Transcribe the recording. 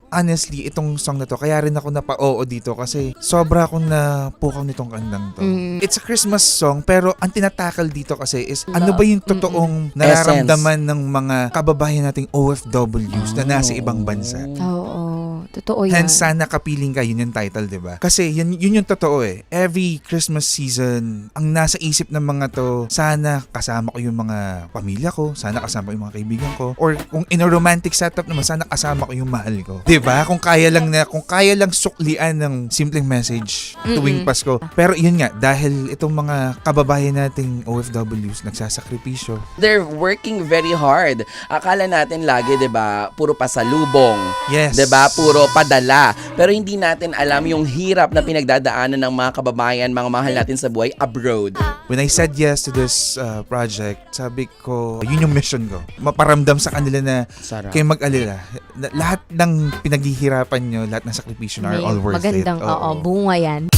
honestly, itong song na to, kaya rin ako napa-oo dito kasi sobra akong napukaw nitong kantang to. It's a Christmas song, pero ang tinatakal dito kasi is ano ba yung totoong nararamdaman ng mga kababayan nating OFWs na nasa ibang bansa. Oo, totoo yan. Hence, sana kapiling ka, yun yung title, diba? Kasi yun yung totoo eh. Every Christmas season, ang nasa isip ng mga to, sana kasama ko yung mga pamilya ko, sana kasama ko yung mga kaibigan ko, or kung in a romantic setup naman, sana kasama ko yung mahal ko. Diba? Kung kaya lang suklian ng simpleng message tuwing Pasko. Pero yun nga, dahil itong mga kababayan nating OFWs nagsasakripisyo. They're working very hard. Akala natin lagi, 'di ba, puro pasalubong. Yes. 'Di ba? Puro padala. Pero hindi natin alam yung hirap na pinagdadaanan ng mga kababayan, mga mahal natin sa buhay abroad. When I said yes to this project, sabi ko, yun yung mission ko. Maparamdam sa kanila na Sarap. kayo mag-alala. Lahat ng pinaghihirapan nyo, lahat ng sakripisyo na are all worth Magandang, it. Oo. bunga yan.